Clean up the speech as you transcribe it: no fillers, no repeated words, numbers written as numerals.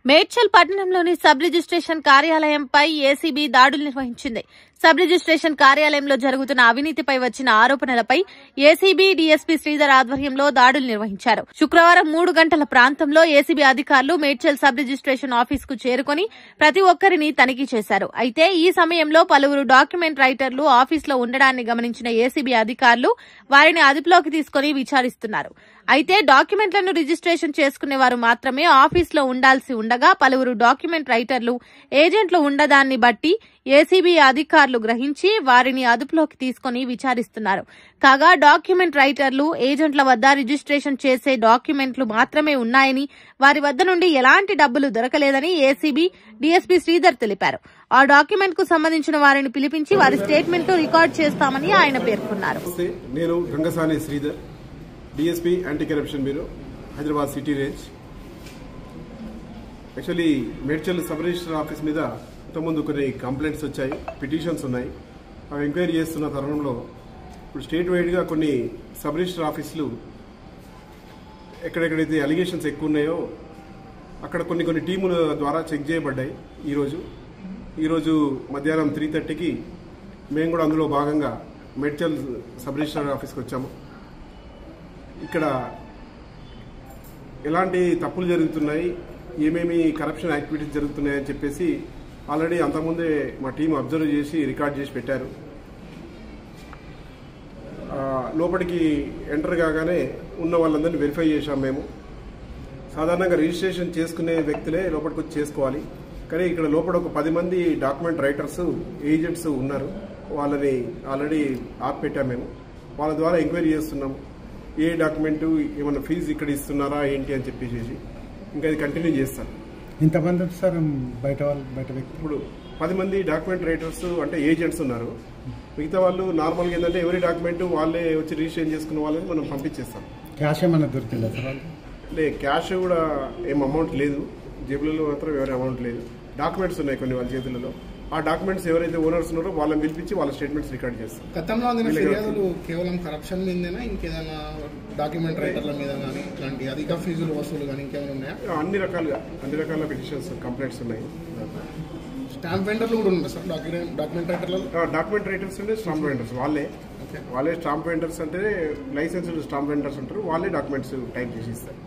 మేడ్చల్ పట్టణంలోని sub registration కార్యాలయంపై ACB దాడులు నిర్వహించింది. సబ్ రిజిస్ట్రేషన్ కార్యాలయంలో జరుగుతున్న అవినీతిపై వచ్చిన ఆరోపణలపై ఏసీబీ డీఎస్పీ శ్రీధర్ ఆధ్వర్యంలో దాడులు నిర్వహించారు. శుక్రవారం 3 గంటల ప్రాంతంలో ఏసీబీ అధికారులు మేడ్చల్ సబ్ రిజిస్ట్రేషన్ ఆఫీసుకు చేరుకుని ప్రతి ఒక్కరిని తనిఖీ చేశారు. అయితే ఈ సమయంలో పలువురు డాక్యుమెంట్ రైటర్లు ఆఫీసులో ఉండడాన్ని గమనించిన ఏసీబీ అధికారులు వారిని అదుపులోకి తీసుకుని విచారిస్తున్నారు. అయితే డాక్యుమెంట్లను రిజిస్ట్రేషన్ చేసుకునే వారు మాత్రమే ఆఫీసులో ఉండాల్సి ఉండగా పలువురు డాక్యుమెంట్ రైటర్లు ఏజెంట్లు ఉండదాన్ని బట్టి ఏసీబీ అధికారులు గ్రహించి వారిని అదుపులోకి తీసుకుని విచారిస్తున్నారు. కాగా డాక్యుమెంట్ రైటర్లు ఏజెంట్ల వద్ద రిజిస్ట్రేషన్ చేసే డాక్యుమెంట్లు మాత్రమే ఉన్నాయని, వారి వద్ద నుండి ఎలాంటి డబ్బులు దొరకలేదని ఏసీబీ డీఎస్పీ శ్రీధర్ తెలిపారు. ఆ డాక్యుమెంట్ కు సంబంధించిన వారిని పిలిపించి వారి స్టేట్మెంట్ రికార్డ్ చేస్తామని ఆయన పేర్కొన్నారు. నేను Gangasani Sridhar, DSP anti corruption bureau, Hyderabad city range. Actually Medchal sub register office మీద ఇంతకుముందు కొన్ని కంప్లైంట్స్ వచ్చాయి, పిటిషన్స్ ఉన్నాయి. అవి ఎంక్వైరీ చేస్తున్న తరుణంలో ఇప్పుడు స్టేట్ వైడ్గా కొన్ని సబ్ రిజిస్టర్ ఆఫీసులు ఎక్కడెక్కడైతే అలిగేషన్స్ ఎక్కువ ఉన్నాయో అక్కడ కొన్ని టీముల ద్వారా చెక్ చేయబడ్డాయి. ఈరోజు మధ్యాహ్నం 3:30కి మేము కూడా అందులో భాగంగా మేడ్చల్ సబ్ రిజిస్టర్ ఆఫీస్కి వచ్చాము. ఇక్కడ ఎలాంటి తప్పులు జరుగుతున్నాయి, ఏమేమి కరప్షన్ యాక్టివిటీస్ జరుగుతున్నాయని చెప్పేసి ఆల్రెడీ అంతకుముందే మా టీం అబ్జర్వ్ చేసి రికార్డ్ చేసి పెట్టారు. లోపలికి ఎంటర్ కాగానే ఉన్న వాళ్ళందరినీ వెరిఫై చేశాం మేము. సాధారణంగా రిజిస్ట్రేషన్ చేసుకునే వ్యక్తులే లోపలికి వచ్చి చేసుకోవాలి, కానీ ఇక్కడ లోపల ఒక 10 మంది డాక్యుమెంట్ రైటర్స్, ఏజెంట్స్ ఉన్నారు. వాళ్ళని ఆల్రెడీ ఆపిపెట్టాం మేము. వాళ్ళ ద్వారా ఎంక్వైరీ చేస్తున్నాము. ఏ డాక్యుమెంట్ ఏమన్నా ఫీజు ఇక్కడ ఇస్తున్నారా ఏంటి అని చెప్పేసి ఇంకా అది కంటిన్యూ చేస్తాను. ఇంతమంది సార్ బయట వ్యక్తి ఇప్పుడు 10 మంది డాక్యుమెంట్ రైటర్స్ అంటే ఏజెంట్స్ ఉన్నారు. మిగతా వాళ్ళు నార్మల్గా ఏంటంటే ఎవరి డాక్యుమెంట్ వాళ్ళే వచ్చి రిజిస్ట్రేషన్ చేసుకున్న వాళ్ళని మనం పంపించేస్తాం. క్యాష్ ఏమన్నా దొరికిందా సార్? క్యాష్ కూడా ఏం అమౌంట్ లేదు, జేబులలో మాత్రం ఎవరి అమౌంట్ లేదు. డాక్యుమెంట్స్ ఉన్నాయి కొన్ని వాళ్ళ చేతులలో. ఆ డాక్యుమెంట్స్ ఎవరైతే ఓనర్స్ ఉన్నారో వాళ్ళని పిలిపించి వాళ్ళ స్టేట్మెంట్స్ రికార్డ్ చేస్తారు. గతంలో అందిన ఫిర్యాదులు కేవలం కరప్షన్ మీదేనా, ఇంకేదైనా డాక్యుమెంట్ రైటర్ల మీద కానీ ఇట్లాంటి అధిక ఫీజులు వసూలు కానీ ఇంకేమైనా ఉన్నాయా? అన్ని రకాల పిటిషన్స్, కంప్లైంట్స్ ఉన్నాయి. స్టాంప్ వెండర్లు కూడా ఉన్నారు సార్ డాక్యుమెంట్ రైటర్లలో? డాక్యుమెంట్ రైటర్స్ అంటే స్టాంప్ వెండర్స్ వాళ్ళే స్టాంప్ వెండర్స్ అంటే లైసెన్స్డ్ స్టాంప్ వెండర్స్ ఉంటారు. వాళ్ళే డాక్యుమెంట్స్ టైప్ చేసి ఇస్తారు.